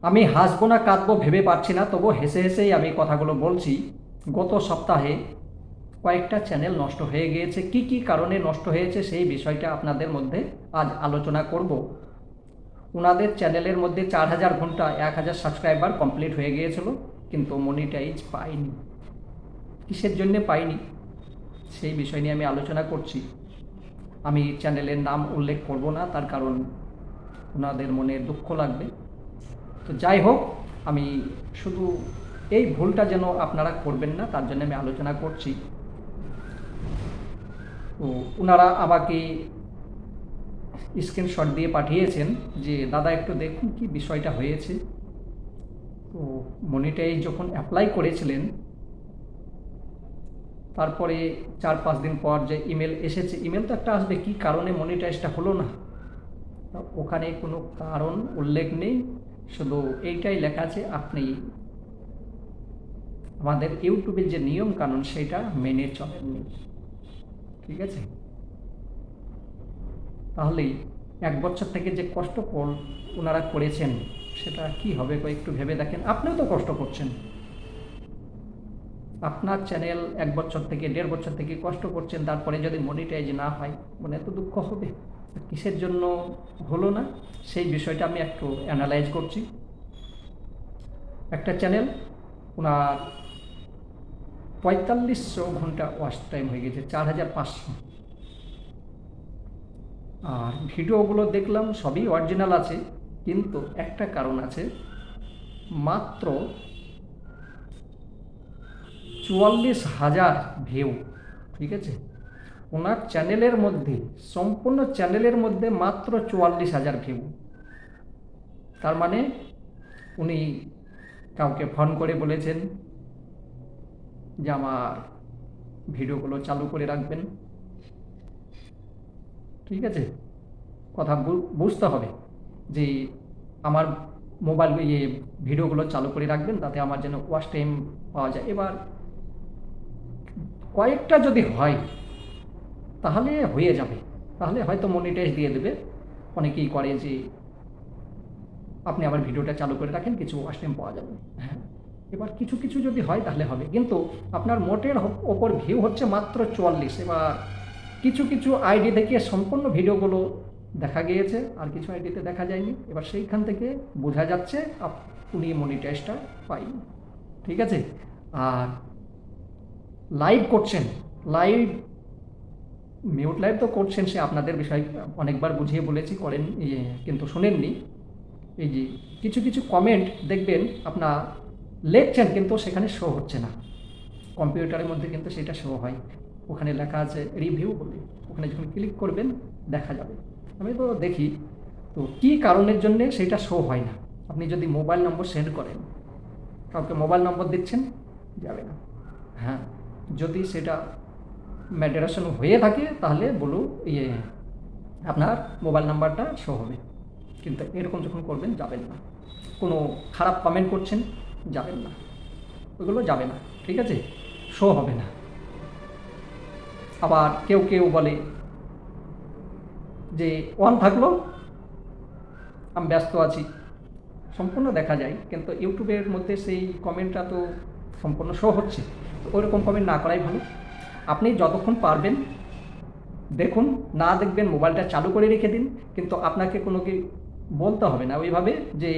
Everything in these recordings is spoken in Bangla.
আমি হাসবো না কাঁদবো ভেবে পাচ্ছি না, তবু হেসে হেসেই আমি কথাগুলো বলছি। গত সপ্তাহে কয়েকটা চ্যানেল নষ্ট হয়ে গিয়েছে। কি কি কারণে নষ্ট হয়েছে সেই বিষয়টা আপনাদের মধ্যে আজ আলোচনা করব। ওনাদের চ্যানেলের মধ্যে 4000 ঘন্টা 1000 সাবস্ক্রাইবার কমপ্লিট হয়ে গিয়েছিল, কিন্তু মনিটাইজ পাইনি। কিসের জন্যে পাইনি সেই বিষয় নিয়ে আমি আলোচনা করছি। আমি চ্যানেলের নাম উল্লেখ করব না, তার কারণ ওনাদের মনে দুঃখ লাগবে। তো যাই হোক, আমি শুধু এই ভুলটা যেন আপনারা করবেন না তার জন্য আমি আলোচনা করছি। তো ওনারা আমাকে স্ক্রিনশট দিয়ে পাঠিয়েছেন যে দাদা একটু দেখুন কি বিষয়টা হয়েছে। তো মনিটাইজ যখন অ্যাপ্লাই করেছিলেন, তারপরে 4-5 দিন পর যে ইমেল এসেছে, ইমেল তো একটা আসবে কী কারণে মনিটাইজটা হলো না, ওখানে কোনো কারণ উল্লেখ নেই, শুধু এইটাই লেখা আছে আপনি আমাদের ইউটিউবের যে নিয়ম কানুন সেটা মেনে চলেননি। ঠিক আছে, তাহলেই 1 বছর থেকে যে কষ্ট ওনারা করেছেন সেটা কি হবে একটু ভেবে দেখেন। আপনিও তো কষ্ট করছেন, আপনার চ্যানেল 1 বছর থেকে 1.5 বছর থেকে কষ্ট করছেন, তারপরে যদি মনিটাইজ না হয় মনে তো দুঃখ হবে। কিসের জন্য হলো না সেই বিষয়টা আমি একটু অ্যানালাইজ করছি। একটা চ্যানেল ওনার 4500 ঘন্টা ওয়াচ টাইম হয়ে গেছে, 4500। আর ভিডিওগুলো দেখলাম সবই অরিজিনাল আছে, কিন্তু একটা কারণ আছে, মাত্র 44,000 ভিউ। ঠিক আছে, ওনার চ্যানেলের মধ্যে, সম্পূর্ণ চ্যানেলের মধ্যে মাত্র 44,000 ভিউ। তার মানে উনি কাউকে ফোন করে বলেছেন যে আমার ভিডিওগুলো চালু করে রাখবেন। ঠিক আছে, কথা বুঝতে হবে যে আমার মোবাইল ভিডিওগুলো চালু করে রাখবেন, তাতে আমার যেন ওয়াচ টাইম পাওয়া যায়। এবার কয়েকটা যদি হয় তাহলে হয়ে যাবে, তাহলে হয়তো মনিটাইজ দিয়ে দেবে। অনেকেই করে যে আপনি আমার ভিডিওটা চালু করে রাখেন, কিছু ওয়াচ টাইম পাওয়া যাবে। হ্যাঁ, এবার কিছু কিছু যদি হয় তাহলে হবে, কিন্তু আপনার মোটের ওপর ভিউ হচ্ছে মাত্র 44। এবার কিছু কিছু আইডি থেকে সম্পূর্ণ ভিডিওগুলো দেখা গিয়েছে, আর কিছু আইডিতে দেখা যায়নি। এবার সেইখান থেকে বোঝা যাচ্ছে উনি মনিটাইজটা পাইনি। ঠিক আছে, আর লাইভ করছেন, লাইভ মিউট লাইভ তো করছেন, সে আপনাদের বিষয় অনেকবার বুঝিয়ে বলেছি, করেন কিন্তু শোনেননি। এই যে কিছু কিছু কমেন্ট দেখবেন আপনার লিখছেন কিন্তু সেখানে শো হচ্ছে না, কম্পিউটারের মধ্যে কিন্তু সেটা শো হয়। ওখানে লেখা আছে রিভিউ বলে, ওখানে যখন ক্লিক করবেন দেখা যাবে। আমি তো দেখি, তো কী কারণের জন্যে সেটা শো হয় না। আপনি যদি মোবাইল নম্বর সেন্ড করেন, কাউকে মোবাইল নম্বর দিচ্ছেন, যাবে না। হ্যাঁ, যদি সেটা ম্যাডারেশন হয়ে থাকে তাহলে আপনার মোবাইল নাম্বারটা শো হবে, কিন্তু এরকম যখন করবেন যাবেন না। কোনো খারাপ কমেন্ট করছেন, যাবেন না, ওগুলো যাবে না। ঠিক আছে, শো হবে না। আবার কেউ কেউ বলে যে অন থাকলো, আমি ব্যস্ত আছি, সম্পূর্ণ দেখা যায়, কিন্তু ইউটিউবের মধ্যে সেই কমেন্টটা তো সম্পূর্ণ শো হচ্ছে। তো ওইরকম কমেন্ট না করাই ভালো। আপনি যতক্ষণ পারবেন দেখুন, না দেখবেন মোবাইলটা চালু করে রেখে দিন, কিন্তু আপনাকে কোনো কি বলতে হবে না ওইভাবে যে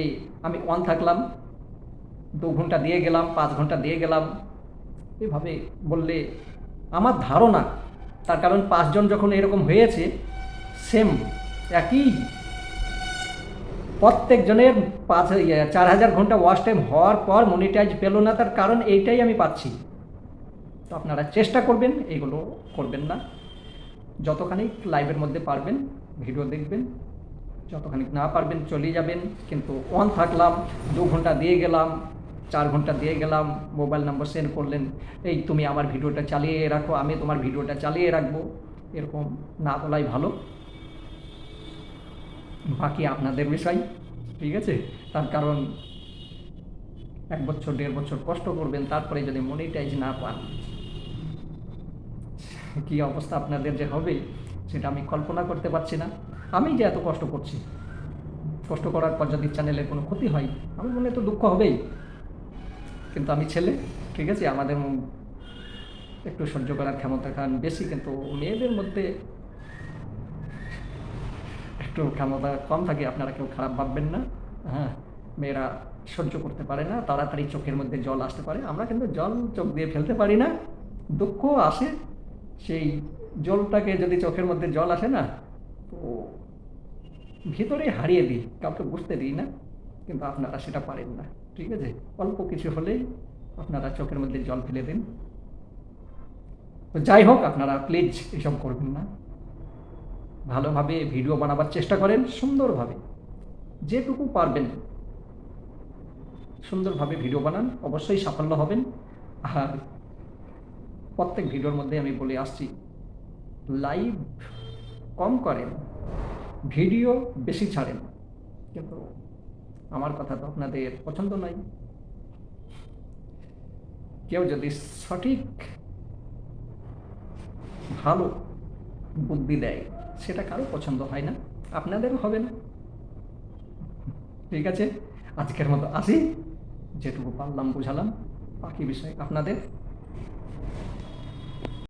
আমি অন থাকলাম, 2 ঘন্টা দিয়ে গেলাম, 5 ঘন্টা দিয়ে গেলাম। এভাবে বললে আমার ধারণা, তার কারণ 5 জন যখন এরকম হয়েছে, সেম একই, প্রত্যেকজনের 4,000 ঘন্টা ওয়াচ টাইম হওয়ার পর মনিটাইজ পেল না, তার কারণ এইটাই আমি পাচ্ছি। তো আপনারা চেষ্টা করবেন এইগুলো করবেন না। যতখানি লাইভের মধ্যে পারবেন ভিডিও দেখবেন, যতখানি না পারবেন চলে যাবেন, কিন্তু অন থাকলাম, 2 ঘন্টা দিয়ে গেলাম, 4 ঘন্টা দিয়ে গেলাম, মোবাইল নাম্বার সেন্ড করলেন, এই তুমি আমার ভিডিওটা চালিয়ে রাখো, আমি তোমার ভিডিওটা চালিয়ে রাখবো, এরকম না বলাই ভালো। বাকি আপনাদের বিষয়। ঠিক আছে, তার কারণ 1 বছর 1.5 বছর কষ্ট করবেন, তারপরে যদি মনিটাইজ না পান, কী অবস্থা আপনাদের যে হবে সেটা আমি কল্পনা করতে পারছি না। আমি যে এত কষ্ট করছি, কষ্ট করার পর যদি চ্যানেলের কোনো ক্ষতি হয় আমার মনে তো দুঃখ হবেই, কিন্তু আমি ছেলে, ঠিক আছে, আমাদের একটু সহ্য করার ক্ষমতা খান বেশি, কিন্তু মেয়েদের মধ্যে একটু ক্ষমতা কম থাকে, আপনারা কেউ খারাপ ভাববেন না। হ্যাঁ, মেয়েরা সহ্য করতে পারে না, তাড়াতাড়ি চোখের মধ্যে জল আসতে পারে, আমরা কিন্তু জল চোখ দিয়ে ফেলতে পারি না, দুঃখ আসে, সেই জলটাকে যদি চোখের মধ্যে জল আসে না, তো ভিতরে হারিয়ে দিই, কাউকে বুঝতে দিই না, কিন্তু আপনারা সেটা পারেন না, ঠিক আছে, অল্প কিছু হলেই আপনারা চোখের মধ্যে জল ফেলে দিন। তো যাই হোক, আপনারা প্লিজ এসব করবেন না, ভালোভাবে ভিডিও বানাবার চেষ্টা করেন, সুন্দরভাবে যেটুকু পারবেন সুন্দরভাবে ভিডিও বানান, অবশ্যই সাফল্য হবেন। আর প্রত্যেক ভিডিওর মধ্যে আমি বলে আসছি, লাইভ কম করেন, ভিডিও বেশি ছাড়েন, কিন্তু আমার কথা তো আপনাদের পছন্দ নয়। কেউ যদি সঠিক ভালো বুদ্ধি দেয় সেটা কারো পছন্দ হয় না, আপনাদেরও হবে না, ঠিক আছে, আজকের মতো আসি, যেটুকু পারলাম বুঝালাম, বাকি বিষয় আপনাদের।